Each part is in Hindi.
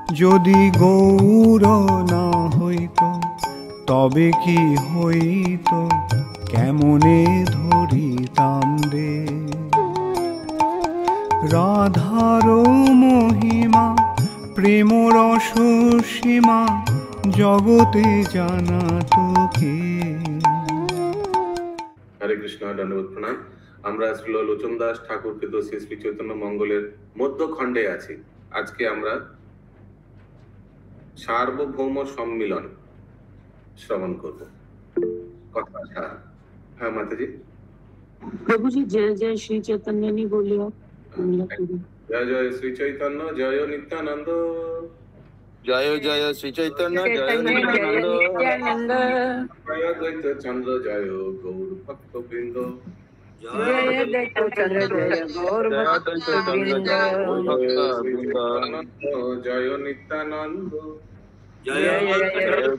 যদি গৌর না হইত তবে কি হইত, কেমনে ধরিতাম রে। রাধার মহিমা প্রেম রস সীমা জগতে জানা তোকে। হরে কৃষ্ণ, দণ্ডবোধ প্রণাম। আমরা শ্রী লোচন দাস ঠাকুর কৃত শ্রী শ্রী চৈতন্য মঙ্গলের মধ্যখণ্ডে আছি। আজকে আমরা সার্বভৌম সম্মিলন শ্রবণ করব। কথা। হ্যাঁ মাতাজি। प्रभु जी जय जय श्री चैतन्य नहीं बोलिए आप। जय जय श्री चैतन्य जय नित्यानंद, जय जय श्री चैतन्य जय नित्यानंद, जय द्वैत चंद्र जय गौर भक्त वृंद, जय द्वैत चंद्र जय गौर भक्त वृंद, जय नित्यानंद, जय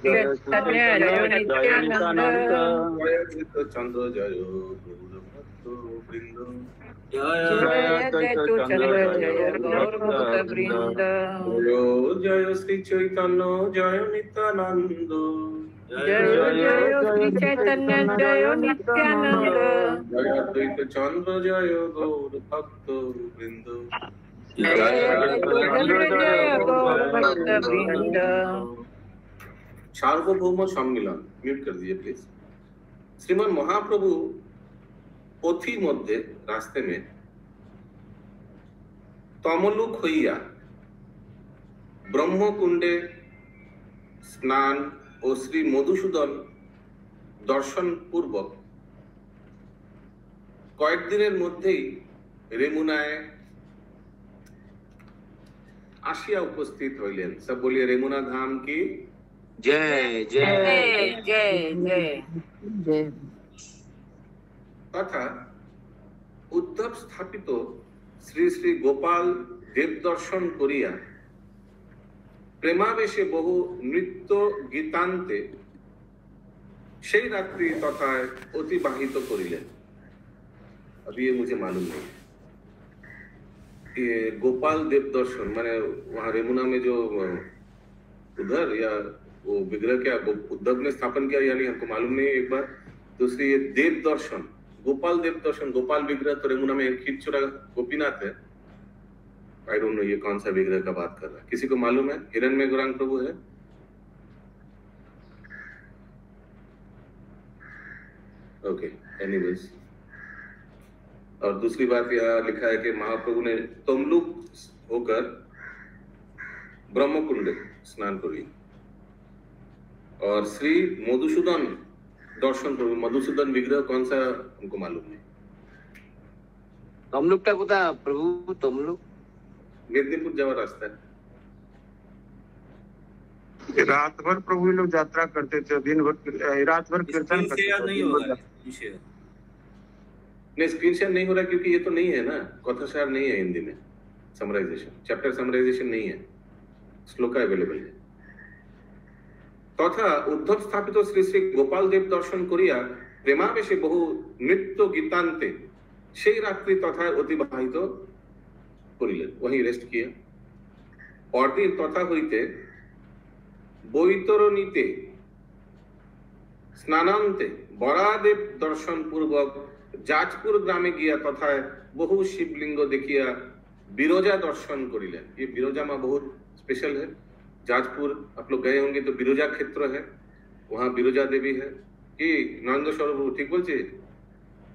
चैतन्य जय नित्यानंद, जय द्वैत चंद्र जय गौर भक्त वृंद, जय द्वैत चंद्र जय गौर भक्त वृंद। जय श्री चैतन्य जय नित्यानंद, जय जय श्री चैतन्य जय नित्यानंद, जय द्वैत चंद्र जय गौर भक्त वृंद, जय चंद्र जय गौर भक्त वृंद। सार्वभौम सम्मिलन म्यूट कर दीजिए प्लीज। श्रीमान महाप्रभु पथि मध्य रास्ते में तमलुक हইয়া ब्रह्मकुंडे स्नान और श्री मधुसूदन दर्शन पूर्वक कয়েক দিনের মধ্যেই রেমুনায় आशिया उपस्थित হইলেন। सब बोलिए रेमुना धाम की जय जय जय जय जय। तथा उद्धव स्थापित श्री श्री गोपाल देव दर्शन करिया प्रेमावेशे बहु नृत्य गीतान्ते সেই রাত্রি तथा অতিবাহিত করিলেন। अभी ये मुझे मालूम नहीं ये गोपाल देव दर्शन माने वहाँ रेमुना में जो उधर या वो विग्रह क्या उद्धव ने स्थापन किया या नहीं हमको मालूम नहीं। एक बार दूसरी ये देव दर्शन, गोपाल देव दर्शन, गोपाल विग्रह तो रेमुना में खीरचोरा गोपीनाथ है। आई डोंट नो ये कौन सा विग्रह का बात कर रहा है, किसी को मालूम है? हिरण्य गौरांग प्रभु है? Okay anyways. और दूसरी बात यहाँ लिखा है कि महाप्रभु ने तमलुक होकर ब्रह्मकुंड स्नान करी और श्री मधुसूदन दर्शन करी। मधुसूदन विग्रह कौन सा हमको मालूम नहीं। तमलुकটা কোথায় প্রভু? तमलुक मेदिनीपुर जावा रास्ता है। रात भर प्रभु लोग यात्रा करते थे, दिन भर रात भर कीर्तन करते थे। नहीं स्क्रीन शेयर नहीं हो रहा क्योंकि ये तो नहीं है ना, कथासार नहीं है हिंदी में, समराइजेशन चैप्टर समराइजेशन नहीं है, श्लोका अवेलेबल है। तथा उद्धव स्थापित श्री श्री गोपाल देव दर्शन करिया प्रेमावेशे बहु नृत्य गीतान्ते সেই রাত্রি তথা অতিবাহিত করিলেন। वहीं रेस्ट किया। পরদিন তথা হইতে বৈতরণীতে স্নানান্তে বরাদেব দর্শন पूर्वक जाजपुर ग्रामे गया तथा बहु शिवलिंग देखिया बिरोजा दर्शन करिलेन। ये बिरोजा माँ बहुत स्पेशल है। जाजपुर आप लोग गए होंगे तो बिरोजा क्षेत्र है, वहाँ बिरोजा देवी है कि नंद स्वरूप ठीक बोलছে।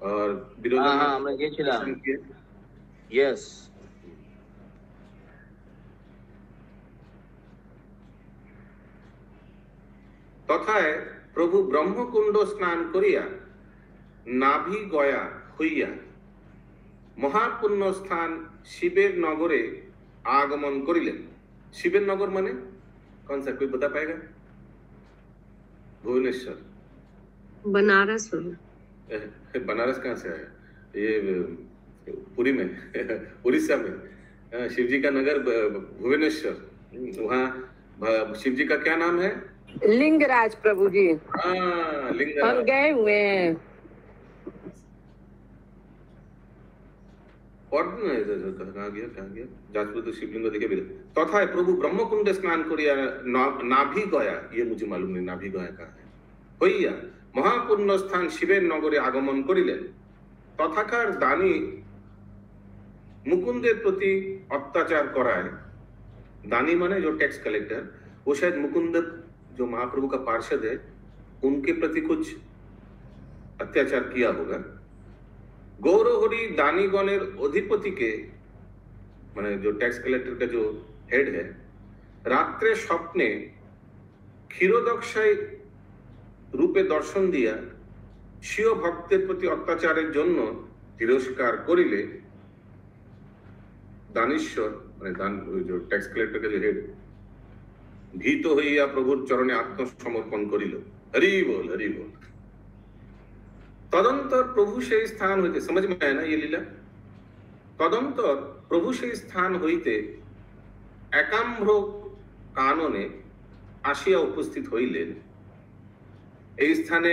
और बिरोजा আমরা গিয়েছিলাম। यस तथा प्रभु ब्रह्मकुंड स्नान करिया नाभि गया হইয়া মহাপুণ্য স্থান শিবের নগরে আগমन करिलेन। शिवेर नगर माने कौन सा, कोई बता पाएगा? भुवनेश्वर, बनारस। बनारस कहाँ से आया? ये पुरी में उड़ीसा में शिव जी का नगर भुवनेश्वर। वहाँ शिव जी का क्या नाम है? लिंगराज प्रभु जी। हाँ लिंगराज। हम गए हुए हैं। और कहाँ गया जाजपुर तो शिवलिंग देखे भी तथा प्रभु ब्रह्मकुंड स्नान करिया नाभि गया, ये मुझे मालूम नहीं नाभि गया कहाँ है, হইয়া মহাপূর্ণ স্থান শিবের নগরে আগমন করিলেন। তথাকার দানী मुकुंदेर प्रति अत्याचार कराए, दानी माने जो टैक्स कलेक्टर, वो शायद मुकुंद जो महाप्रभु का पार्षद है उनके प्रति कुछ अत्याचार किया होगा। गौरहरि दानीगणेर अधिपति के माने जो टैक्स कलेक्टर का जो हेड है, रात्रे स्वप्ने क्षीरोदक्षाय रूपे दर्शन दिया शिव भक्तेर प्रति अत्याचारेर जन्य तिरस्कार करिले दानेश्वर माने दान जो टैक्स कलेक्टर का जो हेड भीत हইয়া प्रभुर चरणे आत्मसमर्पण करिल। हरि बोल हरि बोल। तदंतर प्रभु से स्थान होते, समझ में आया ना ये लीला। तदंतर प्रभु से स्थान होते एकाम्र कानने आसिया उपस्थित हইলেন। এই স্থানে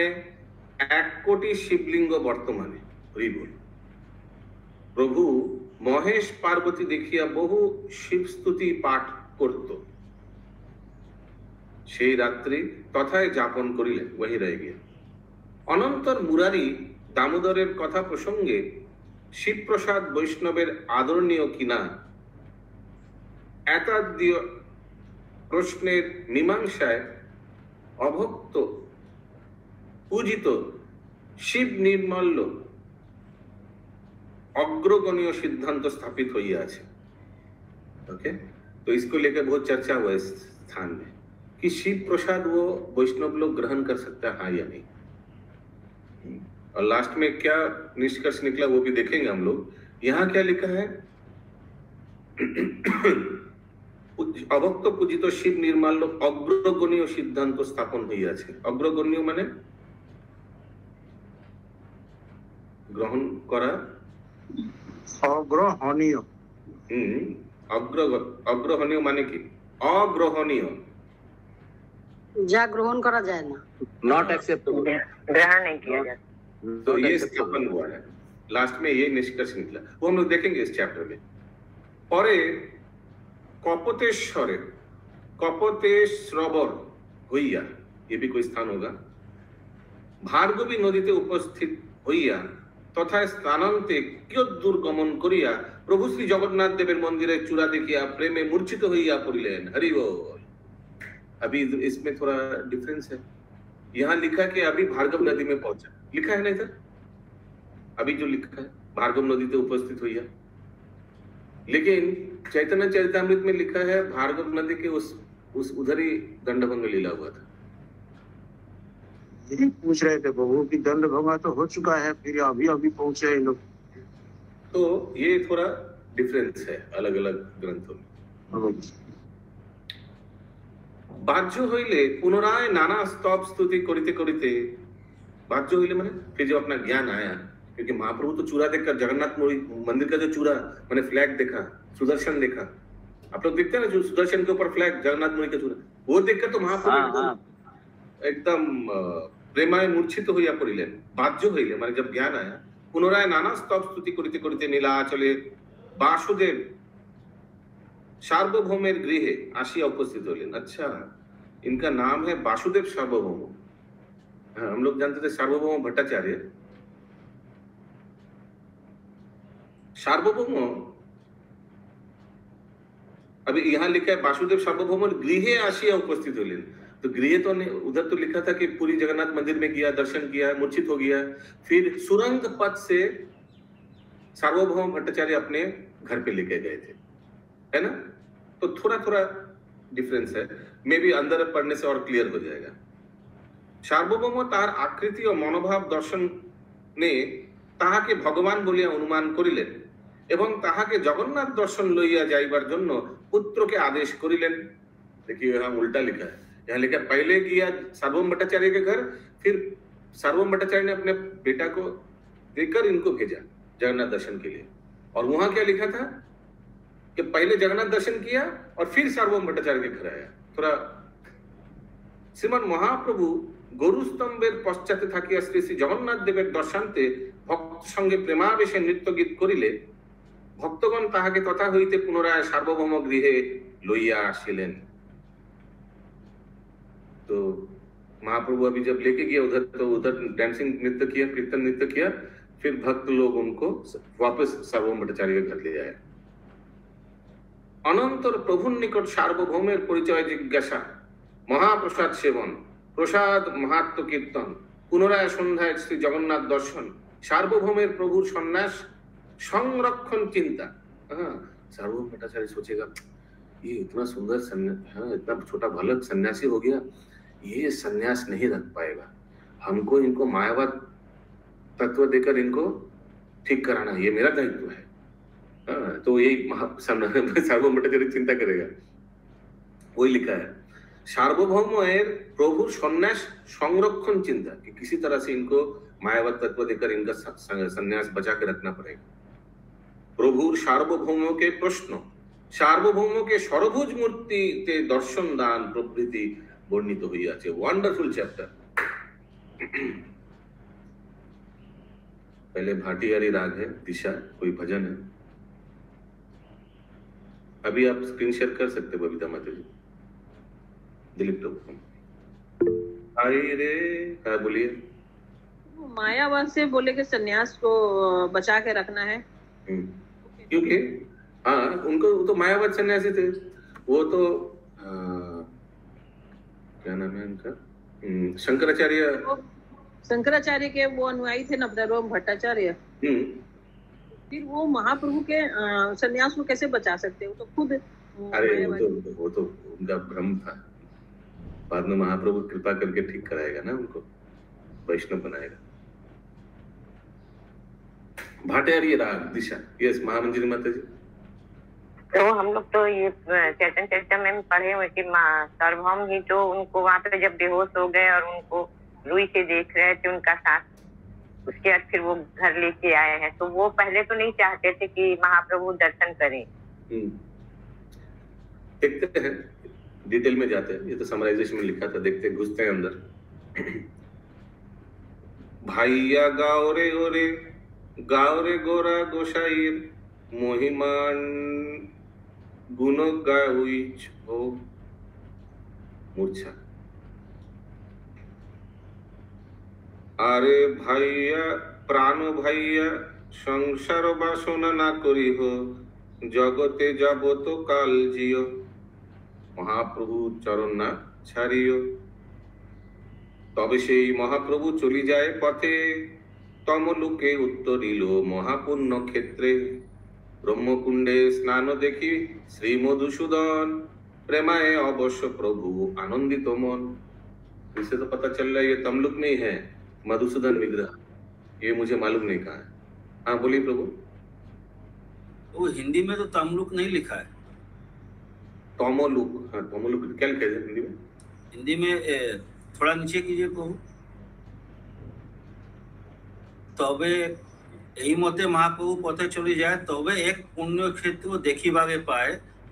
1 কোটি শিবলিঙ্গ বর্তমানে। হরি বল। প্রভু মহেশ পার্বতী দেখিয়া বহু শিব স্তুতি পাঠ করত। সেই রাত্রি তথায় যাপন করিলেন, वही रह गया। অনন্তর মুরারি দামোদরের কথা প্রসঙ্গে শিবপ্রসাদ বৈষ্ণবের আদরণীয় কিনা এতাদ্য প্রশ্নের মীমাংসায় অভক্ত पूजित शिव निर्मल्य अग्रगण्य सिद्धांत स्थापित हो गया है। ओके, तो इसको लेकर बहुत चर्चा हुआ इस स्थान में कि शिव प्रसाद वो वैष्णव लोग ग्रहण कर सकता है हाँ या नहीं, और लास्ट में क्या निष्कर्ष निकला वो भी देखेंगे हम लोग। यहाँ क्या लिखा है, अभक्त पूजित शिव निर्मल्य अग्रगण्य सिद्धांत स्थापन हो गया है। अग्रगण्य माने ग्रहण करा, अग्रहणीय। अग्रहणीय माने की अग्रहणीय, যা গ্রহণ করা যায় না, नॉट एक्सेप्टेबल, ग्रहण नहीं किया जाता। तो ये स्थापन हुआ है। लास्ट में ये निष्कर्ष निकला, वो हम लोग देखेंगे इस चैप्टर में। और कपतेश्वरे कपतेश्वर হইয়া, ये भी कोई स्थान होगा, भार्गवी नदीते उपस्थित হইয়া तथा स्थानांते कियद्दूर गमन करिया प्रभु श्री जगन्नाथ देवेर मंदिरे चूड़ा देखिया प्रेमे मूर्छित हইয়া पड़िलेन। हरि बोल। अभी इसमें थोड़ा डिफरेंस है, यहाँ लिखा कि अभी भार्गव नदी में पहुंचा, लिखा है ना इधर, अभी जो लिखा है भार्गव नदी पे उपस्थित हुई है, लेकिन चैतन्य चरितामृत में लिखा है भार्गव नदी के उस उधर ही दंडभंग लीला हुआ था। यही पूछ रहे थे प्रभु की दंडभंगा तो हो चुका है, फिर अभी अभी पहुंचे हैं लोग, तो ये थोड़ा डिफरेंस है अलग अलग ग्रंथों में। बाह्य हইলে पुनराय नाना स्तव स्तुति करिते करिते, बाह्य हইলে माने फिर जब अपना ज्ञान आया, क्योंकि महाप्रभु तो चूड़ा देखकर जगन्नाथ मंदिर का जो चूड़ा मैंने फ्लैग देखा, सुदर्शन देखा, आप लोग देखते हैं ना जो सुदर्शन के ऊपर फ्लैग जगन्नाथ मंदिर का चूड़ा, वो देखकर तो महाप्रभु एकदम प्रेमाय मूर्छित হইয়া পড়িলেন। বাহ্য হইলে মানে जब ज्ञान आया, पुनराय नाना स्तव स्तुति करिते करिते नीलाचले वासुदेव सार्वभौमेर गृहे आसिया उपस्थित हইলেন। अच्छा, इनका नाम है वासुदेव सार्वभौम। हाँ, हम लोग जानते थे सार्वभौम भट्टाचार्य। सार्वभौम अभी यहाँ लिखा है वासुदेव सार्वभौम गृहे आसिया उपस्थित हইলেন। तो गृह तो उधर तो लिखा था कि पूरी जगन्नाथ मंदिर में गया, दर्शन किया, मूर्छित हो गया, फिर सुरंग पथ से सार्वभौम भट्टाचार्य अपने घर पे लेके गए थे, है ना। तो थोड़ा थोड़ा डिफरेंस है, मे भी अंदर पढ़ने से और क्लियर हो जाएगा। सार्वभौम तार आकृति और मनोभाव दर्शन ने ताहाके भगवान बोलिया अनुमान करिलेन एवं ताहाके जगन्नाथ दर्शन लइया जाइबार जन्य पुत्र के आदेश करिलेन। देखिए यहाँ उल्टा लिखा है, यहाँ लिखा पहले किया सार्वभौम भट्टाचार्य के घर, फिर सार्वभौम भट्टाचार्य ने अपने बेटा को देकर इनको भेजा जगन्नाथ दर्शन के लिए। और वहां क्या लिखा था कि पहले जगन्नाथ दर्शन किया और फिर सार्वभौम भट्टाचार्य के घर आया। थोड़ा श्रीमान महाप्रभु गरु स्तंभेर पश्चाते থাকিয়া শ্রী শ্রী জগন্নাথ দেবের দর্শান্তে ভক্ত সঙ্গে প্রেমাবেশে নৃত্য গীত করিলে ভক্তগণ তাহাকে তথা হইতে পুনরায় সার্বভৌম গৃহে লইয়া আসিলেন। तो महाप्रभु अभी जब लेके गया उधर, तो उधर डांसिंग नृत्य किया, कीर्तन नृत्य किया, फिर भक्त लोग उनको वापस सार्वभौम भट्टाचार्य के घर ले जाए। अनंतर प्रभुर निकट सार्वभौमेर परिचय जिज्ञासा, महाप्रसाद सेवन, प्रसाद महात्म कीर्तन, पुनराय सन्ध्याय श्री जगन्नाथ दर्शन, सार्वभौमेर प्रभुर सन्यास संरक्षण चिंता। हाँ, सार्वभौम भट्टाचार्य सोचेगा ये इतना सुंदर हाँ, इतना छोटा बालक सन्यासी हो गया, ये सन्यास नहीं रख पाएगा, हमको इनको मायावाद तत्व देकर इनको ठीक कराना, ये मेरा दायित्व है। हाँ, तो यही सार्वभौम भट्टाचार्य चिंता करेगा। वही लिखा है सार्वभौम प्रभु सन्यास संरक्षण चिंता, कि किसी तरह से इनको मायावाद तत्व देकर इनका सन्यास बचा के रखना पड़ेगा। प्रभु सार्वभौमों के प्रश्न, सार्वभौमों के सर्वभुज मूर्ति ते दर्शन दान प्रभृति वर्णित हुई आछे। Wonderful chapter. पहले भाटियारी राग है, दिशा कोई भजन है। अभी आप स्क्रीन शेयर कर सकते हो बबीता माता जी। दिलीप प्रभु आई रे, क्या बोलिए? मायावाद से बोले कि सन्यास को बचा के रखना है, क्योंकि हाँ उनको तो मायावाद सन्यासी थे। वो तो क्या नाम है उनका, शंकराचार्य के वो अनुयायी थे ना सार्वभौम भट्टाचार्य। फिर वो महाप्रभु के सन्यास को कैसे बचा सकते? वो तो खुद अरे वो तो उनका भ्रम था। बाद में महाप्रभु कृपा करके ठीक कराएगा ना, उनको वैष्णव बनाएगा। भाटियारी राग दिशा। यस महामंजरी माता जी। तो हम लोग तो ये चैतन्य चरितम में पढ़े हुए कि सार्वभौम ही तो उनको वहां पे जब बेहोश हो गए और उनको रुई से देख रहे थे उनका साथ, उसके बाद फिर वो घर लेके आए हैं, तो वो पहले तो नहीं चाहते थे कि महाप्रभु दर्शन करें। देखते हैं, डिटेल में जाते हैं, ये तो समराइजेशन में लिखा था, देखते हैं, घुसते हैं अंदर। भाइया गाओ रे गोरा गोसाई महिमान गुण गाउइछ हो मूर्छा। আরে ভাইয়া প্রাণ ভাইয়া সংসার বাসনা না করিহ জগতে যাবত কাল জিও মহাপ্রভু চরণ না ছাড়িও। তবে সেই মহাপ্রভু চলি যায় পথে তমলোকে উত্তরিল মহাপুণ্য ক্ষেত্রে ব্রহ্মকুণ্ডে স্নান দেখি শ্রী মধুসূদन प्रेमाए अवश्य प्रभु आनंदित मन। इससे तो पता चल रहा है ये तमलुक में ही है मधुसूदन विग्रह, ये मुझे मालूम नहीं कहा है। हाँ बोलिए प्रभु। वो हिंदी में तो तमलुक नहीं लिखा है, तमलुक। हाँ तमलुक क्या लिखा है हिंदी में? हिंदी में थोड़ा नीचे कीजिए प्रभु। तबे এই মতে মহাপ্রভু পথে চলে যায়, তবে এক পুণ্য ক্ষেত্র দেখিবাগে পায়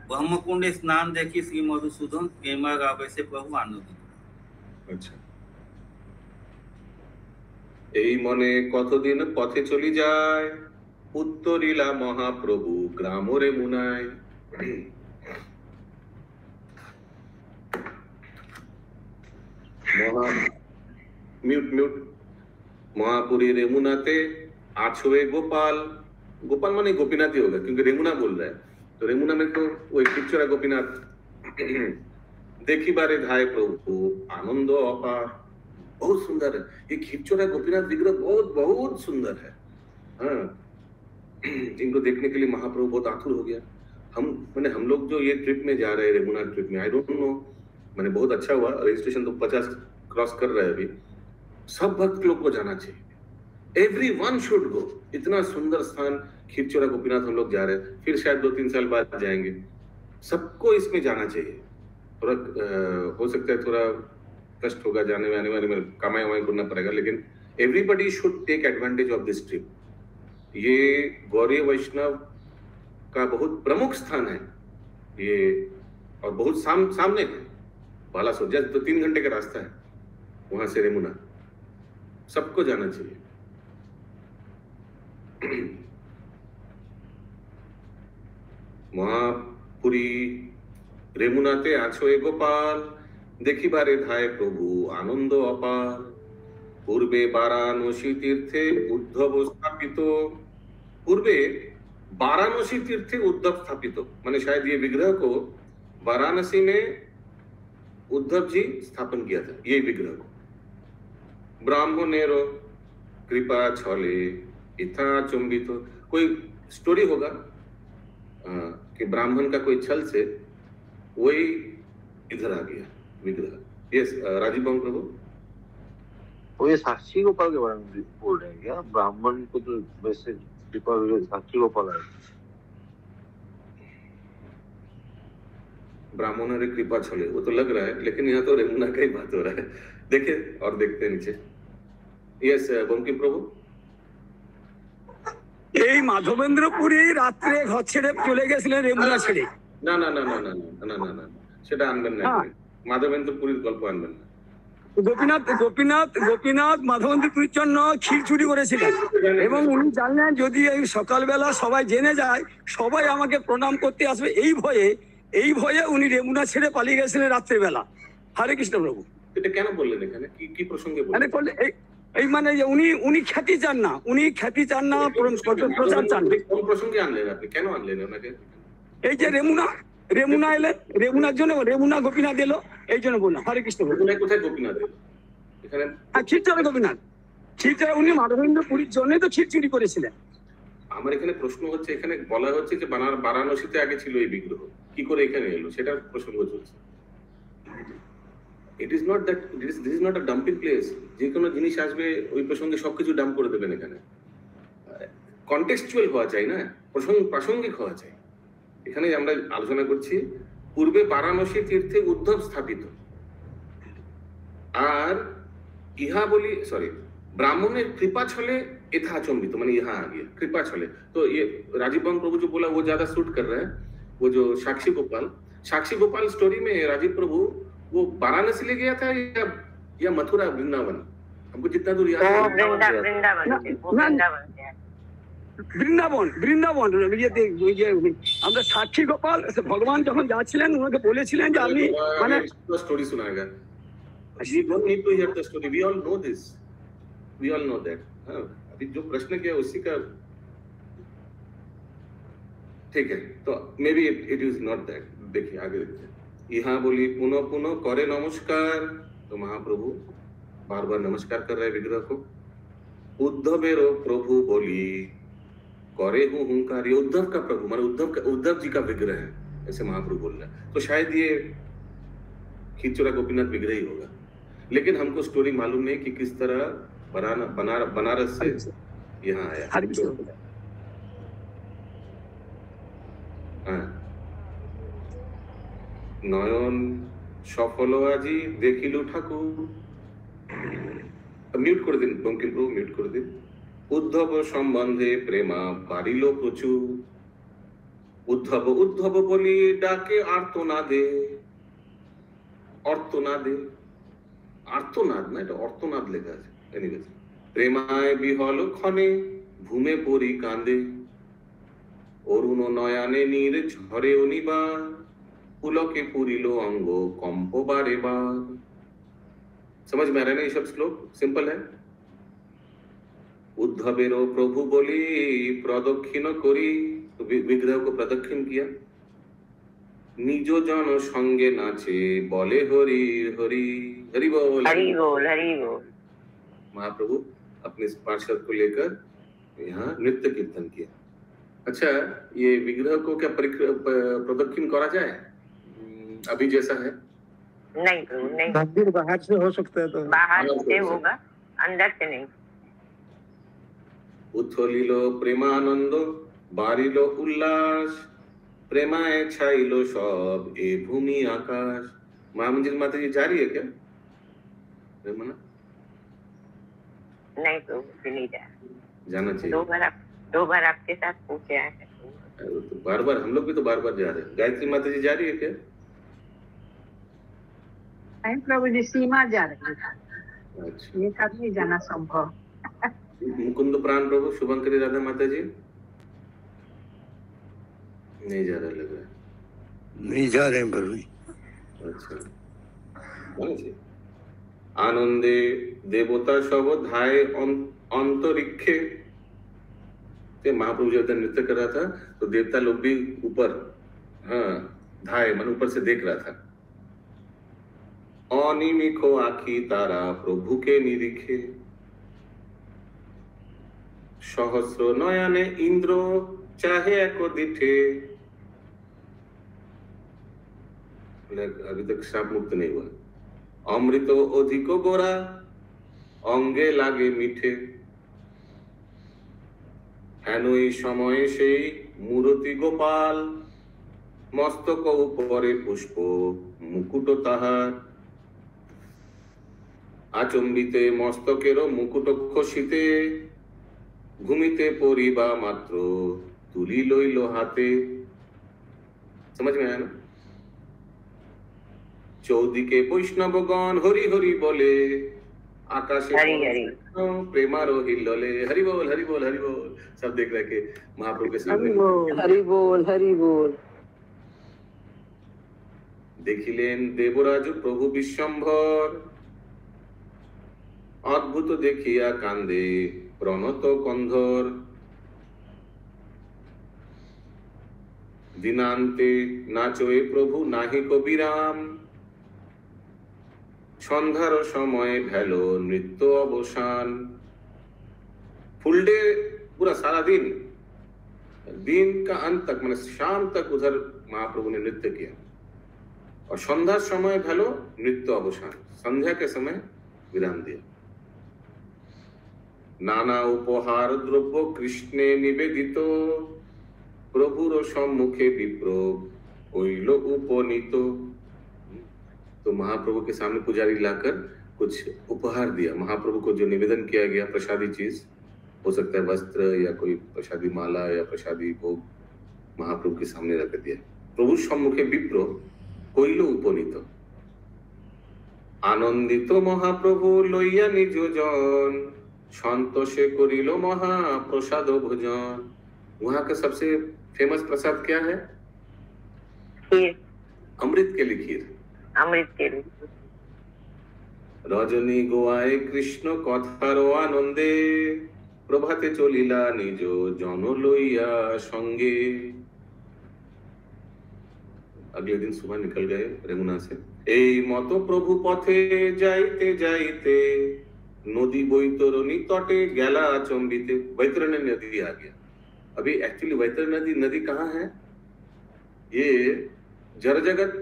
ব্রহ্মকুণ্ডে স্নান দেখি শ্রী মধুসূদন প্রেমা গাবে সে প্রভু আনন্দিত। আচ্ছা, এই মনে কতদিন পথে চলি যায় উত্তরিলা মহাপ্রভু গ্রামরে মুনায়। म्यूट महापुरी रेमुनाते आछुए गोपाल। गोपाल माने गोपीनाथ ही होगा क्योंकि रेमुना बोल रहा है, तो रेमुना में तो वो एक पिक्चर है गोपीनाथ। देखी बारे धाय प्रभु आनंद अपार, बहुत सुंदर है ये खिचोरा गोपीनाथ विग्रह, बहुत बहुत सुंदर है। हाँ, इनको देखने के लिए महाप्रभु बहुत आतुर हो गया। हम लोग जो ये ट्रिप में जा रहे हैं रेमुना ट्रिप में, आई डोंट नो, मैंने बहुत अच्छा हुआ, रजिस्ट्रेशन तो 50 क्रॉस कर रहे हैं अभी। सब भक्त लोग को जाना चाहिए, एवरीवन शुड गो। इतना सुंदर स्थान खिरचोरा गोपीनाथ हम लोग जा रहे हैं, फिर शायद 2-3 साल बाद जाएंगे। सबको इसमें जाना चाहिए। थोड़ा हो सकता है थोड़ा कष्ट होगा जाने में, आने वाले में कमाई वमाई करना पड़ेगा, लेकिन everybody should take advantage of this trip. ये गौरी वैष्णव का बहुत प्रमुख स्थान है ये, और बहुत सामने है बालासोर, जस्ट तो 3 घंटे का रास्ता है वहां से रेमुना। सबको जाना चाहिए। মহাপুরী রেমুনাতে আছো এ গোপাল, দেখিবারে ধায় প্রভু আনন্দ অপার। পূর্বে বারাণসী তীর্থে উদ্ধব স্থাপিত, पूर्वे वाराणसी तीर्थ उद्धव स्थापित, माने शायद ये विग्रह को वाराणसी में उद्धव जी स्थापन किया था, ये विग्रह को। ब्राह्मणेर कृपा छले इथा चुंबित, कोई स्टोरी होगा कि ब्राह्मण का कोई छल से वही इधर आ गया विग्रह। यस राजीव बाबू प्रभु, वो ये साक्षी गोपाल के बारे में बोल रहे हैं क्या? ब्राह्मण को तो वैसे साक्षी गोपाल है, ब्राह्मण रे कृपा छले वो तो लग रहा है, लेकिन यहाँ तो रेमुना का ही बात हो रहा है। देखिए और देखते हैं नीचे। यस बंकिम प्रभु, এই মাধবেন্দ্রপুরে রাত্রে ঘর ছেড়ে চলে গেছিলেন রেমুনা ছেড়ে। না না না না না না না না, সেটা আনবেন না, মাধবেন্দ্রপুরীর গল্প আনবেন না। গোপীনাথ মাধবেন্দ্রপুরীর জন্য ক্ষীর চুরি করেছিলেন এবং উনি জানলেন যদি এই সকালবেলা সবাই জেনে যায় সবাই আমাকে প্রণাম করতে আসবে, এই ভয়ে উনি রেমুনা ছেড়ে পালিয়ে গেছিলেন রাত্রিবেলা। হরে কৃষ্ণ প্রভু। এটা কেন বললেন এখানে, কি প্রসঙ্গে বললেন? এই মানে যে উনি খ্যাতি চান না, প্রচার চান। কোন প্রসঙ্গে আনলেন আপনি, কেন আনলেন ওনাকে? এই যে রেমুনা এলেন, রেমুনার জন্য রেমুনা গোপীনাথ এলো, এই জন্য বললাম। হরে কৃষ্ণ প্রভু। কোথায় গোপীনাথ এলো? এখানে ক্ষীরচরে গোপীনাথ, ক্ষীরচরে উনি মাধবেন্দ্রপুরীর জন্য তো ক্ষীর চুরি করেছিলেন। আমার এখানে প্রশ্ন হচ্ছে, এখানে বলা হচ্ছে যে বারাণসীতে আগে ছিল এই বিগ্রহ, কি করে এখানে এলো সেটার প্রসঙ্গ চলছে। It is not that, this is not a dumping place. যে কোনো জিনিস আসবে ওই প্রসঙ্গে সবকিছু ডাম্প করে দেবেন। এখানে কন্টেক্সচুয়াল হওয়া চাই না, প্রাসঙ্গিক হওয়া চাই। এখানে আমরা আলোচনা করছি পূর্বে বারাণসী তীর্থে উদ্ধব স্থাপিত, আর ইহা বলি সরি ब्राह्मणेर कृपा छले यथा चंबित, माने यहाँ आ गया कृपा छले। तो ये राजीव बम प्रभु जो बोला वो ज्यादा सूट कर रहा है। वो जो साक्षी गोपाल स्टोरी में राजीव प्रभु वो वाराणसी ले गया था या मथुरा वृंदावन, हमको जितना दूर याद है বৃন্দাবন আমরা সাক্ষী গোপাল ভগবান যখন যাচ্ছিলেন ওনাকে বলেছিলেন যে আপনি মানে स्टोरी सुनाएगा। You don't need to hear the story, we all know this, we all know that। हाँ, अभी जो प्रश्न किया उसी का ठीक है, तो may be it is not that. देखिए आगे देखते हैं। यहाँ बोली पुनः पुनः करे नमस्कार, तो महाप्रभु बार बार नमस्कार कर रहे विग्रह को। उद्धवेरो प्रभु बोली करे हूँ हुंकार, ये उद्धव का प्रभु माने उद्धव जी का विग्रह है, ऐसे महाप्रभु बोल रहा है। तो शायद ये खीरचोरा गोपीनाथ विग्रह ही होगा, लेकिन हमको स्टोरी मालूम नहीं कि किस तरह बनारस से यहाँ आया। नयन सफल আজি দেখিলু ঠাকুর, মিউট করে দিন বঙ্কিম প্রভু, মিউট করে দিন। উদ্ধব সম্বন্ধে প্রেমা বাড়িল প্রচুর, উদ্ধব বলি ডাকে আর্তনাদে, অর্তনাদ না, এটা অর্তনাদ লেখা আছে। এনিওয়েজ প্রেমায় বিহল ক্ষণে ভূমে পরি কাঁদে, অরুণ নয়নে নীর ঝরে অনিবার, পুলকে পুরিল অঙ্গ কম্প বারে বার। समझ में आ रहा है ना ये सब श्लोक? सिंपल है। उद्धवेरो प्रभु बोली प्रदक्षिण करी, तो विग्रह को प्रदक्षिण किया। निज जन संगे नाचे बोले हरि हरि हरि बोल, हरि बोल, हरि बोल। महाप्रभु अपने पार्षद को लेकर यहाँ नृत्य कीर्तन किया। अच्छा, ये विग्रह को क्या प्रदक्षिण करा जाए अभी जैसा है? नहीं प्रभु नहीं, मंदिर बाहर से हो सकता है, तो बाहर से होगा, अंदर से नहीं। उथलिल प्रेमानंद बारिल उल्लास, प्रेमाए छाइलो सब ए भूमि आकाश। महामंजिल माता जी जा रही है क्या प्रेमाना? नहीं प्रभु नहीं जा, जाना चाहिए। दो बार आपके साथ पूछे आए हैं। तो बार बार हम लोग भी तो बार बार जा रहे हैं। गायत्री माता जी जा रही है क्या? नहीं प्रभु जी, सीमा जा रही है, अच्छा, ये सब नहीं जाना संभव। मुकुंद प्राण प्रभु शुभंकरी राधा माता जी नहीं जा रहा लग रहा है। नहीं जा रहे हैं प्रभु। আচ্ছা বলেছি आनंदे देवता सब धाये अंतरिक्षे। तो महाप्रभु जब नृत्य कर रहा था तो देवता लोग भी ऊपर, हाँ, धाये मन ऊपर से देख रहा था। अनिमिखो आखी तारा प्रभु के निरीखे, सहस्र नयने इंद्र चाहे एको दिठे। अभी तक श्राप मुक्त नहीं हुआ। अमृत अधिक गोरा अंगे लागे मिठे, हेन এই সময়ে সেই মূরতি গোপাল, মস্তক উপরে পুষ্প মুকুট তাহার। আচম্বিতে মস্তকের মুকুট খসিতে, ঘুমিতে পরিবা মাত্র তুলি লইল হাতে। समझ में आया ना? चौदिके वैष्णवगण हरि हरि बोले, आकाशे प्रेमारो हिल्लोले। हरि बोल हरि बोल हरि बोल। सब देख रहे के महाप्रभु के सामने हरि बोल हरि बोल। देखिलेन देवराज प्रभु विश्वम्भर, अद्भुत देखिया कांदे प्रणत कंधर। दिनांते नाचोए प्रभु नाहि कबिराम, সন্ধ্যার সময় ভেলো নৃত্য অবসান। फुल डे पूरा सारा दिन, दिन का अंत तक मतलब शाम तक उधर महाप्रभु ने नृत्य किया। और संध्या समय भलो नृत्य अवसान, संध्या के समय विराम दिया। नाना उपहार द्रव्य कृष्णे निवेदित, प्रभुर सम्मुखे विप्र हইল उपनीत। तो महाप्रभु के सामने पुजारी लाकर कुछ उपहार दिया। महाप्रभु को जो निवेदन किया गया प्रसादी चीज, हो सकता है वस्त्र या कोई प्रसादी माला या प्रसादी भोग, महाप्रभु के सामने रख दिया। प्रभु सम्मुखे विप्र হইল উপনীত। आनंदित महाप्रभु लइया निज जन, संतोषे करिल महाप्रसाद भोजन। वहां का सबसे फेमस प्रसाद क्या है? अमृत के खीर। अमृत के लिए रजनी गोआए कृष्ण कथार आनंदे, प्रभाते चलिला निज जन लइया संगे। अगले दिन सुबह निकल गए रेमुना से। এই মতো প্রভু পথে যাইতে যাইতে, नदी बैतरणी तटे गैला चंबिते। बैतरणी नदी आ गया। अभी एक्चुअली बैतरणी नदी कहाँ है? ये जड़ जगत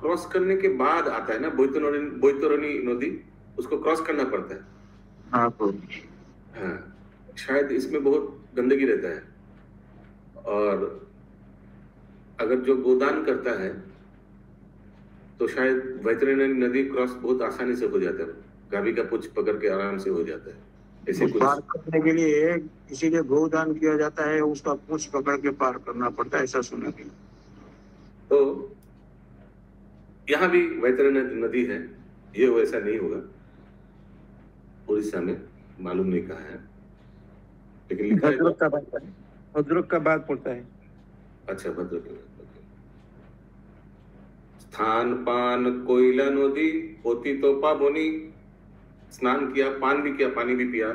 क्रॉस करने के बाद आता है ना बैतरणी नदी, उसको क्रॉस करना पड़ता है। हाँ, शायद इसमें बहुत गंदगी रहता है, और अगर जो गोदान करता है तो शायद बैतरणी नदी क्रॉस बहुत आसानी से हो जाता है। गाभी का पुछ पकड़ के आराम से हो जाता है। ऐसे कुछ पार करने के लिए इसीलिए गोदान किया जाता है, उसका पुछ पकड़ के पार करना पड़ता है, ऐसा सुना गया। तो यहाँ भी बैतरणी नदी है। ये वैसा नहीं होगा, उड़ीसा में मालूम नहीं कहा है, लेकिन लिखा है भद्रक का बात पड़ता है। अच्छा, भद्रक के बाद। स्थान पान कोयला नदी पोती तो पावनी। स्नान किया, पान भी किया, पानी भी पिया।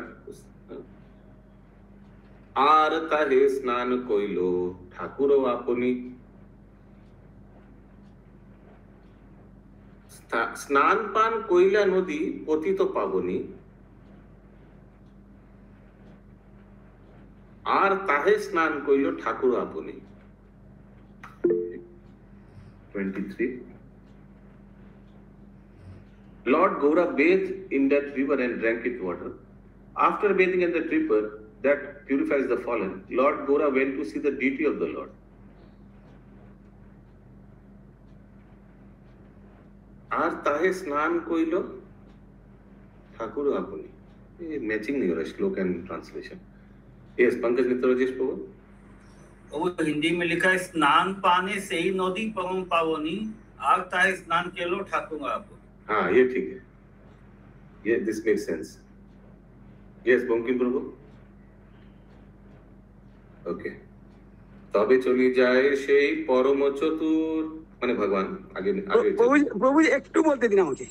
आर ताहे स्नान कोइलो ठाकुर आपनी। स्नान पान कोयला नदी पोती तो पावनी, आर ताहे स्नान कोइलो ठाकुर आपनी। 23. Lord Gaura bathed in that river and drank its water. After bathing in that river that purifies the fallen, Lord Gaura went to see the deity of the Lord. आर ताहे स्नान कोइलो ठाकुर आपनी। ये मैचिंग नहीं हो रहा श्लोक एंड ट्रांसलेशन। यस, पंकज मित्र जी पढ़ो। वो हिंदी में लिखा है, स्नान पाने से ही नदी परम पावनी, आग ताहे स्नान के लो ठाकुर आपको। हाँ, ये ठीक है। ये this make sense. Yes, Bankim Prabhu. Okay, তবে চলি যায় সেই পরম চতুর মানে ভগবান আগে আগে প্রভু একটু বলতে দিন আমাকে,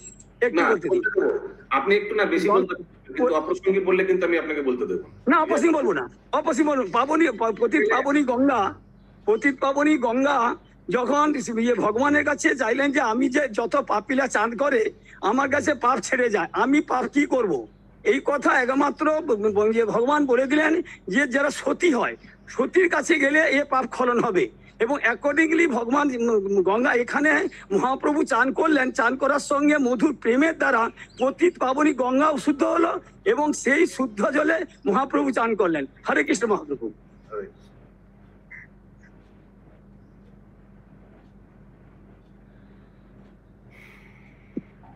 একটু না বলতে দিন। আপনি একটু না বেশি বলতে, কিন্তু অপ্রাসঙ্গিক বললে কিন্তু আমি আপনাকে বলতে দেবো না, অপসীম বলবো না, অপসীম বলবো। পাবনী পতিত পাবনী গঙ্গা যখন ভগবানের কাছে চাইলেন যে আমি যে যত পাপিলা চাঁদ করে আমার কাছে পাপ ছেড়ে যায়, আমি পাপ কি করব, এই কথা একমাত্র ভগবান বলে দিলেন যে যারা সতী হয়, সতীর কাছে গেলে এ পাপ খলন হবে। এবং অ্যাকর্ডিংলি ভগবান গঙ্গা এখানে মহাপ্রভু চান করলেন, চান করার সঙ্গে মধুর প্রেমের দ্বারা পতিত পাবনী গঙ্গাও শুদ্ধ হলো এবং সেই শুদ্ধ জলে মহাপ্রভু চান করলেন। হরে কৃষ্ণ মহাপ্রভু।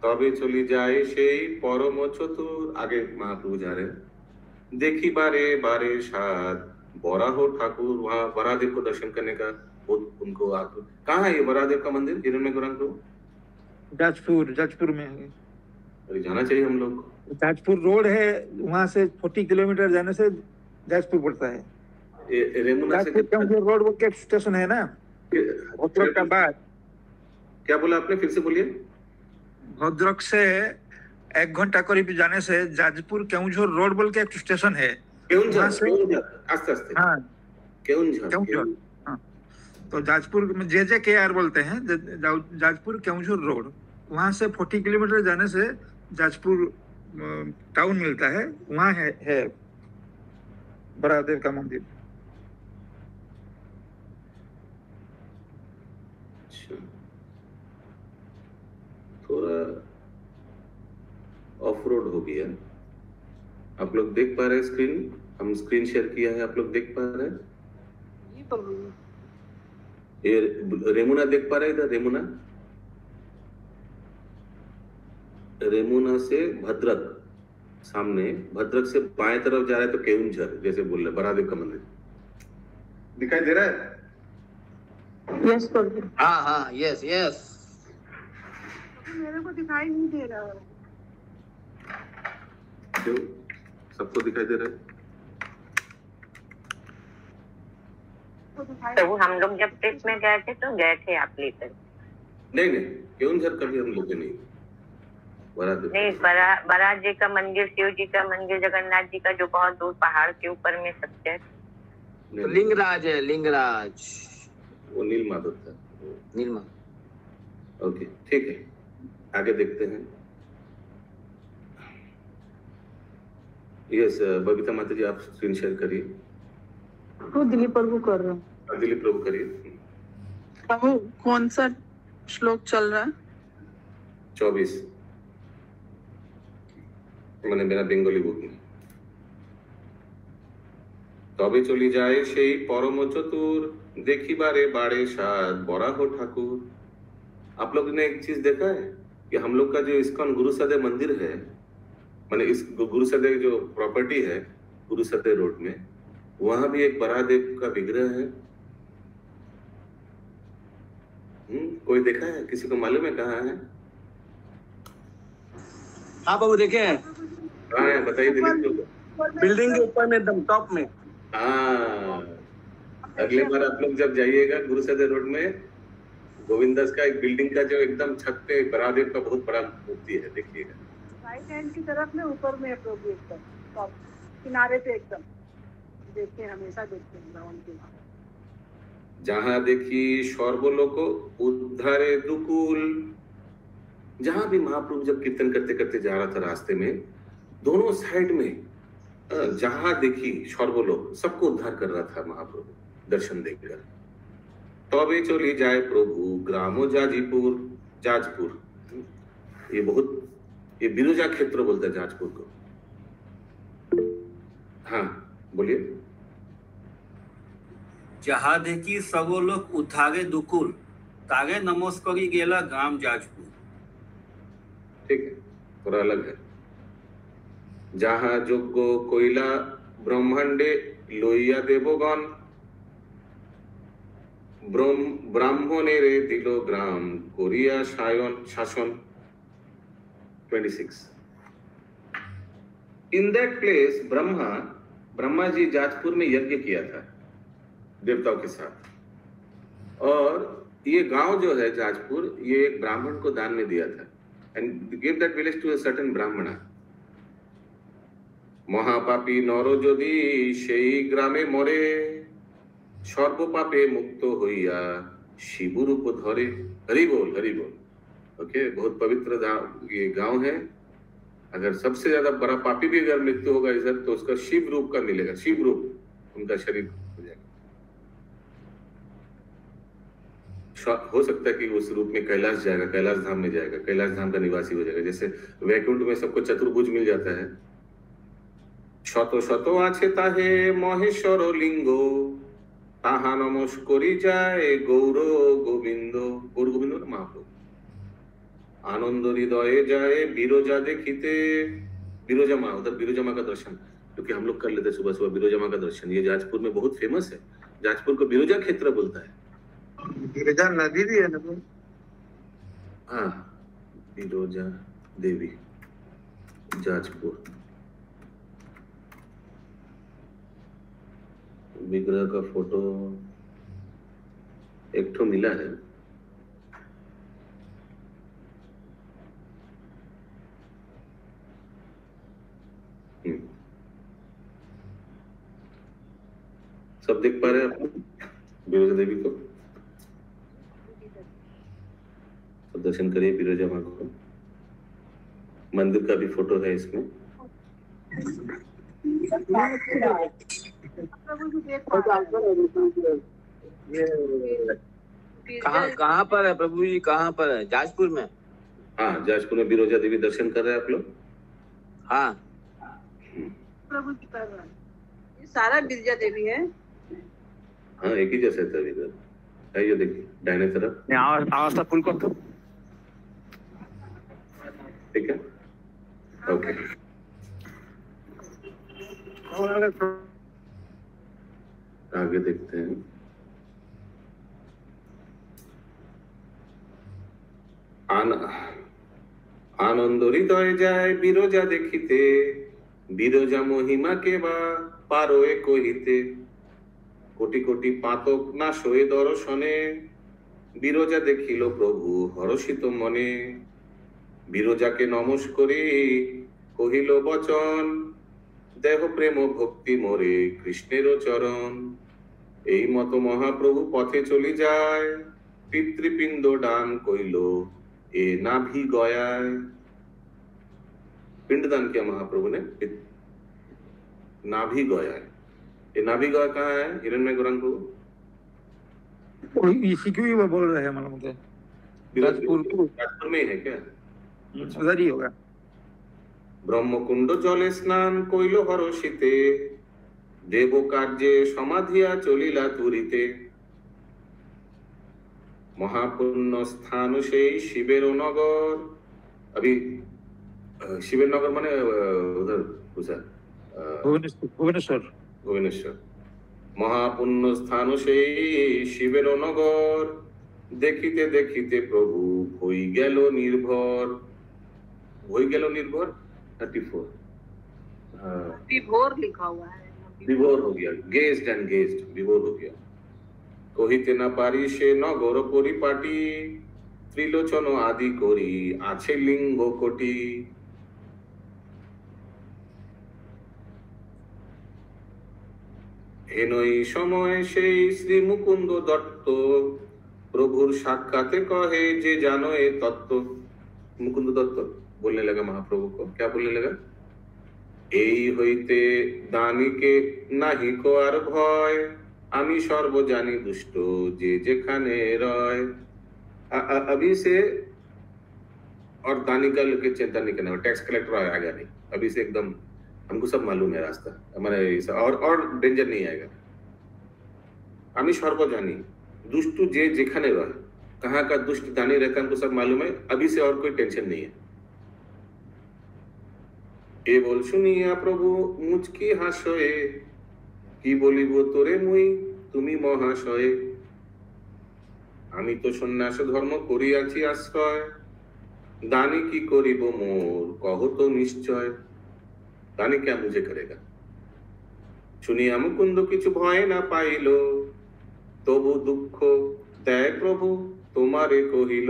তবে চলি যায় সেই পরম চতুর আগে महाप्रभु जा रहे हैं। देखी बारे बारे साथ बराह ठाकुर वहाँ बरादेव को दर्शन करने का उनको आतुर। कहाँ है ये बरादेव का मंदिर हिरण्य गौरांग प्रभु? जाजपुर में है। अरे जाना चाहिए हम लोग को। जाजपुर रोड है, वहाँ से 40 किलोमीटर जाने से जाजपुर पड़ता है। रेमुना से रोड वो के स्टेशन है ना, भद्रक का बाद। क्या बोला आपने, फिर से बोलिए। भद्रक से 1 घंटा करीब जाने से जाजपुर केउंझर रोड बोल के एक स्टेशन है। केउंझर आस्ते आस्ते। हाँ केउंझर। हाँ, तो जाजपुर में JJKR बोलते हैं, जाजपुर केउंझर रोड। वहाँ से 40 किलोमीटर जाने से जाजपुर टाउन मिलता है, वहाँ है बरादेव का मंदिर। थोड़ा ऑफ रोड हो गया। आप लोग देख पा रहे हैं स्क्रीन, हम स्क्रीन शेयर किया है, आप लोग देख पा रहे हैं? ये रेमुना देख पा रहे हैं इधर, रेमुना से भद्रक, सामने भद्रक से बाएं तरफ जा रहा है तो केउंझर जैसे बोल रहे बरादेव का मंदिर दिखाई दे रहा है? यस प्रभु। हाँ हाँ यस यस। मेरे को दिखाई नहीं दे रहा है। क्यों? सबको दिखाई दे रहा है? तो हम लोग जब ट्रिप में गए थे तो गए थे आप लेकर? नहीं केउंझर कभी हम लोग नहीं। नहीं, बराज जी का मंदिर, शिव जी का मंदिर, जगन्नाथ जी का जो बहुत दूर पहाड़ के ऊपर में सबसे लिंगराज है, लिंगराज। वो नील माधव था। नील माधव। ओके ठीक है, आगे देखते हैं। यस बबीता माता जी आप स्क्रीन शेयर करिए। तो दिलीप प्रभु कर रहा हूँ। दिलीप प्रभु करिए। प्रभु कौन सा श्लोक चल रहा है? 24 मैंने मेरा बेंगली बुक में। तबे चली जाए সেই परम चतुर देखी बारे बारे साथ बराह ठाकुर। आप लोग ने एक चीज देखा है कि हम लोग का जो इस्कॉन गुरु सदय मंदिर है, माने इस गुरु सदय जो प्रॉपर्टी है गुरु सदय रोड में, वहां भी एक बरादेव का विग्रह है। कोई देखा है? किसी को मालूम है कहाँ है? हाँ बाबू देखे हैं। कहाँ है बताइए दिलीप प्रभु। बिल्डिंग के ऊपर में एकदम टॉप में। हाँ, अगले बार आप लोग जब जाइएगा गुरु सदय रोड में, गोविंदास का एक बिल्डिंग का जो एकदम छत पे बरादेव का बहुत बड़ा मूर्ति है, देखिएगा। राइट हैंड की तरफ में ऊपर में है प्रभु, एकदम टॉप किनारे पे एकदम देखते हैं, हमेशा देखते हैं भगवान के। जहाँ देखी सर्वलोक उद्धारे दुकुल। जहां भी महाप्रभु जब कीर्तन करते करते जा रहा था रास्ते में, दोनों साइड में जहां देखी सर्वलोक सबको उद्धार कर रहा था महाप्रभु दर्शन देकर। तबे चली जाए प्रभु ग्रामो जाजीपुर, जाजपुर। ये बहुत, ये बिरुजा क्षेत्र बोलते हैं जाजपुर को। हाँ बोलिए। जहा देखी सगो लोग उठागे दुकुल, तागे नमस्करी गेला ग्राम जाजपुर। ठीक है, थोड़ा अलग है। जहाँ যোগ্য কইলা ব্রহ্মাণ্ডে লইয়া দেবগণ, ব্রাহ্মণেরে দিল গ্রাম করিয়া শাসন। 26 In that place Brahma ji Jajpur में यज्ञ किया था। देवताओं के साथ। और ये गांव जो है जाजपुर, ये एक ब्राह्मण को दान में दिया था, and give that village to a certain Brahmin. महापापी नर यदि सेई ग्रामे मरे, सर्व पापे मुक्त होइया शिव रूप धरे। हरि बोल, हरि बोल। ओके, बहुत पवित्र ये गांव है। अगर सबसे ज्यादा बड़ा पापी भी अगर मृत्यु होगा इधर, तो उसका शिव रूप का मिलेगा, शिव रूप उनका शरीर हो जाएगा। हो सकता है कि उस रूप में कैलाश जाएगा, कैलाश धाम में जाएगा, कैलाश धाम का निवासी हो जाएगा। जैसे वैकुंठ में सबको चतुर्भुज मिल जाता है। शत शत आछे ताहे महेश्वर लिंग, ताहा नमस्करी जाए गौर गोविंद। गौर गोविंद ना महाप्रभु। आनंद हृदय जाए बिरोजा देखिते, बिरोजा माँ, उधर बिरोजा माँ का दर्शन, क्योंकि हम लोग कर लेते सुबह सुबह बिरोजा माँ का दर्शन। ये जाजपुर में बहुत फेमस है। जाजपुर को बिरोजा क्षेत्र बोलता है। बिरोजा नदी भी है ना? हाँ, बिरोजा देवी जाजपुर। विग्रह का फोटो एक ठो मिला है। सब देख पा रहे हैं आप बिरोजा देवी को? तो दर्शन करिए बिरोजा माँ को। मंदिर का भी फोटो है इसमें। कहाँ पर है प्रभु जी? कहाँ पर है? जाजपुर में? हाँ, जाजपुर में बिरोजा देवी दर्शन कर रहे हैं आप लोग? हाँ प्रभु जी कर रहे हैं। ये सारा बिरजा देवी है। हाँ, एक ही जैसा है इधर है। ये देखिए दाहिने तरफ आस्था फुल कर दो। ठीक है, ओके। आगे देखते हैं। आनंद हृदय जाए बिरोजा देखिते, बिरोजा महिमा के बा पारोए कहिते। कोटि कोटि पातक ना सोए दर्शने, बिरोजा देखिल प्रभु हर्षित मने। बिरोजा के नमस्करी कहिल बचन, देह प्रेम भक्ति मोरे कृष्णेर चरण। এই মতো মহাপ্রভু পথে চলি যায়, পিতৃপিণ্ড দান কইল এ নাভি গয়ায়। पिंडदान किया महाप्रभु ने नाभि गया। ये नाभि गया कहाँ है? हिरण्मय गौरांग प्रभु इसी को ही वो बोल रहे हैं, मतलब जाजपुर में है क्या? उधर ही होगा। ब्रह्मकुंड जले स्नान कइल हर्षिते, देव कार्ये समाधिया चलिला तुरिते। महापुण्य स्थान से शिवेर नगर। अभी शिवेर नगर माने उधर भुवनेश्वर। भुवनेश्वर। महापुण्य स्थान से शिवेर नगर, देखिते देखिते प्रभु होई गेल निर्भर। होई गेल निर्भर 34। विभोर लिखा हुआ है। विभोर हो गया, गेस्ट एंड गेस्ट, विभोर हो गया। कहिते ना पारी से नगर परिपाटी, त्रिलोचन आदि करी आछे लिंग कोटि। हेनई समय সেই श्री मुकुंद दत्त, प्रभुर साक्षाते कहे जे जानो ए तत्व। मुकुंद दत्त बोलने लगा महाप्रभु को, क्या बोलने लगा? এই হইতে দানিকে নাহি কো আর ভয়, আমি সর্ব জানি দুষ্ট যে যেখানে রয়। अभी से और दानी का लेके चिंता नहीं करना, टैक्स कलेक्टर आएगा नहीं। अभी से एकदम हमको सब मालूम है रास्ता हमारे, और डेंजर नहीं आएगा। আমি সর্ব জানি दुष्ट जे जेखाने रहे, कहाँ का दुष्ट दानी रहता है हमको सब मालूम है। अभी से और कोई टेंशन नहीं है। ए बोल सुनिया प्रभु मुझकी हासए, কি বলিব তোরে মুই তুমি মহাশয়। আমি তো সন্ন্যাস ধর্ম করিয়াছি আশ্রয়, दानी की करिब मोर कहो तो निश्चय। दानी क्या मुझे करेगा? सुनिया मुकुंद किछु भय ना पाइलो, তবু দুঃখ দেয় প্রভু তোমারে কহিল।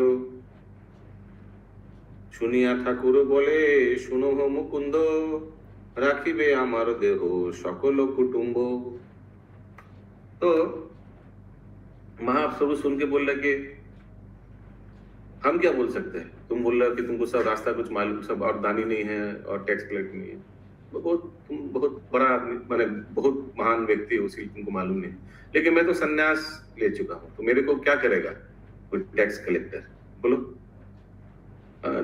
শুনিয়া ঠাকুর বলে শুনো মুকুন্দ, রাখিবে আমার দেহ সকল कुटुंब। तो महाप्रभु सुन के बोल रहे कि हम क्या बोल सकते हैं, तुम बोल रहे हो कि तुमको सब रास्ता कुछ मालूम, सब और दानी नहीं है और टैक्स कलेक्ट नहीं है, तुम बहुत बड़ा आदमी, माने बहुत महान व्यक्ति हो, इसलिए तुमको मालूम नहीं। लेकिन मैं तो सन्यास ले चुका हूँ, तो मेरे को क्या करेगा कोई टैक्स कलेक्टर, बोलो।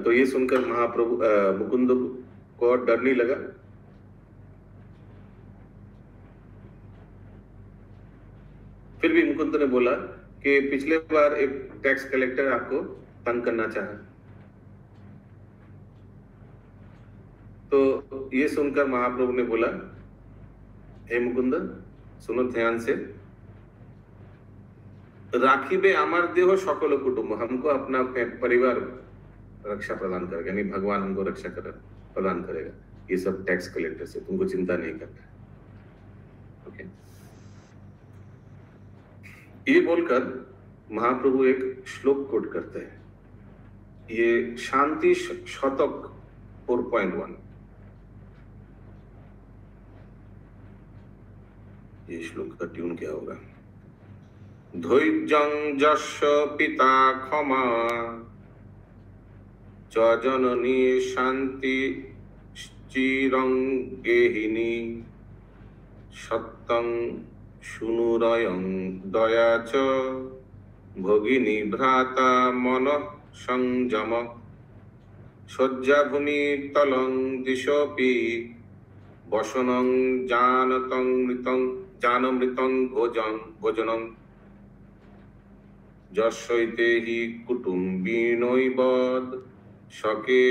तो ये सुनकर महाप्रभु मुकुंद को डर नहीं लगा। फिर भी मुकुंद ने बोला कि पिछले बार एक टैक्स कलेक्टर आपको तंग करना चाहा, तो ये सुनकर महाप्रभु ने बोला, हे मुकुंद सुनो ध्यान से, राखीबे अमर देह सकल कुटुंब, हमको अपना परिवार रक्षा प्रदान करेगा, नहीं भगवान हमको रक्षा प्रदान करेगा, ये सब टैक्स कलेक्टर से तुमको चिंता नहीं करना। ओके, ये बोलकर महाप्रभु एक श्लोक कोट करते हैं, ये शांति शतक 4.1। ये श्लोक का ट्यून क्या होगा? धैर्यं यस्य पिता क्षमा च जननी शांति चिरं गेहिनी सत्यं शुनुरयं दया च भगिनी भ्राता मन संयम शय्याभूमि तलं दिशोऽपि वसनं जानमृतं भोजनं यस्यैते हि कुटुम्बिनोऽवद् सखे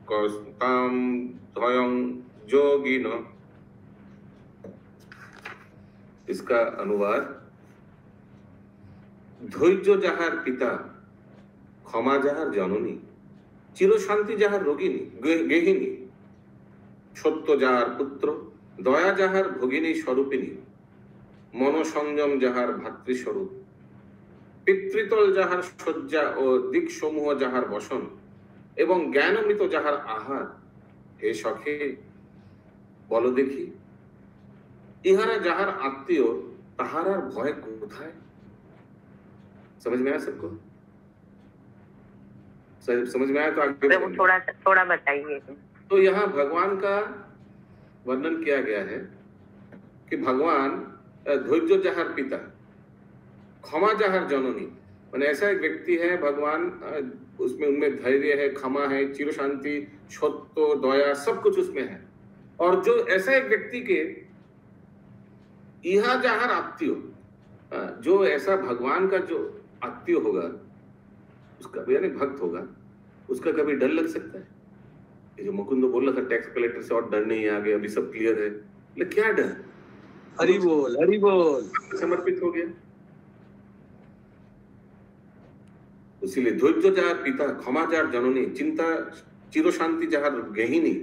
कस्तां द्वयं योगिन। इसका अनुवाद, धैर्य যাহার পিতা, ক্ষমা যাহার জননী, চিরশান্তি যাহার রোগিনী গেহিনী, সত্য যাহার পুত্র, দয়া যাহার ভগিনী স্বরূপিনী, মনসংযম যাহার ভাতৃস্বরূপ, পিতৃতল যাহার শয্যা ও দিকসমূহ যাহার বসন, এবং জ্ঞানমৃত যাহার আহার, হে সখে বলো দেখি, इहारा जहार आत्मीय तहारा भय कोथाय? समझ में आया सबको? समझ में आया तो आगे थोड़ा बताइए। तो यहाँ भगवान का वर्णन किया गया है कि भगवान धैर्य जहार पिता, क्षमा जहार जननी, माने ऐसा एक व्यक्ति है भगवान, उसमें उनमें धैर्य है, क्षमा है, चिर शांति, सत्य, दया, सब कुछ उसमें है। और जो ऐसा एक व्यक्ति के इहा जहार आत्मीय, जो ऐसा भगवान का जो आत्मीय होगा, उसका यानी भक्त होगा, उसका कभी डर लग सकता है? ये जो मुकुंद बोल रहा था टैक्स कलेक्टर से और डर नहीं है, आगे अभी सब क्लियर है, लेकिन क्या डर? हरि बोल हरि बोल, समर्पित हो गया। इसीलिए धैर्य जहार पिता, क्षमा जहार जननी, चिंता चिर शांति जहार गेहिनी,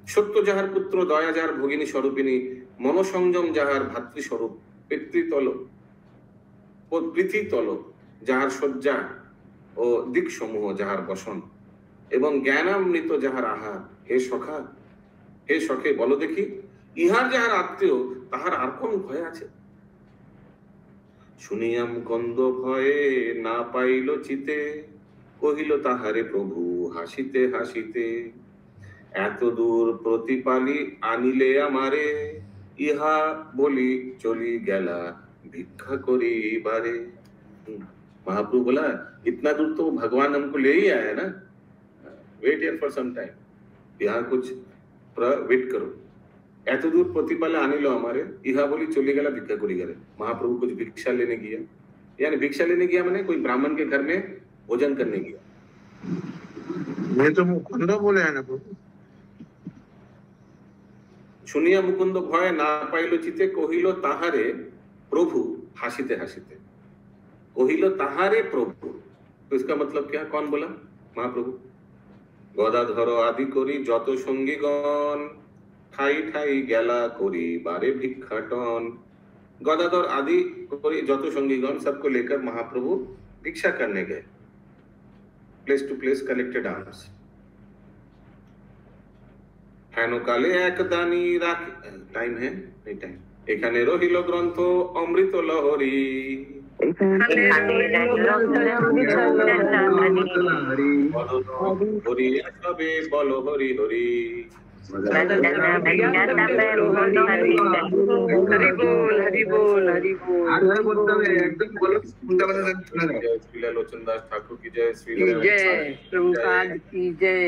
सत्य जहार पुत्र, दया जहार भगिनी स्वरूपिणी, मनोसंयम जहार भातृस्वरूप, पृथ्वीतल जहार शय्या ओ दिक समूह जहार बसन, एवं ज्ञानामृत जहार आहार, हे सखा हे सखे बोलो देखी, इहार जहार आत्मीय ताहार आर कोन भय आछे? शुनियाम गंध भये ना पाइल चिते, कहिल ताहारे प्रभु हासिते हासिते, एत दूर प्रतिपाली आनिले आमारे, इहा बोली चली गला भिक्षा करी बारे। महाप्रभु बोला, इतना दूर तो भगवान हमको ले ही आया ना, wait here for some time, यहाँ कुछ वेट करो। एत दूर प्रतिपाला आनिलो हमारे, इहा बोली चली गला भिक्षा करी गले। महाप्रभु कुछ भिक्षा लेने गया, यानी भिक्षा लेने गया मैंने कोई ब्राह्मण के घर में भोजन करने गया। ये तो मुकुंद बोले है ना प्रभु। शुनिया मुकुंद भय ना पाइल चिते, कहिल ताहारे प्रभु हासिते हासिते, कहिल ताहारे प्रभु। तो इसका मतलब क्या? कौन बोला? महाप्रभु। गदाधर आदि करी जत संगीगण, ठाई ठाई गेला करी बारे भिक्षाटन। गदाधर आदि যত সঙ্গীগণ सबको लेकर महाप्रभु भिक्षा करने गए, place to place collected alms. হেনকালে এক দানি রাখি, টাইম है नहीं टाइम, এখানে রহিল গ্রন্থ অমৃত লহরী, হরি সবে বল হরি হরি, हरि बोल हरि बोल हरि बोल। श्रीला लोचन दास ठाकुर की जय, श्री जय प्रभुपाद की जय।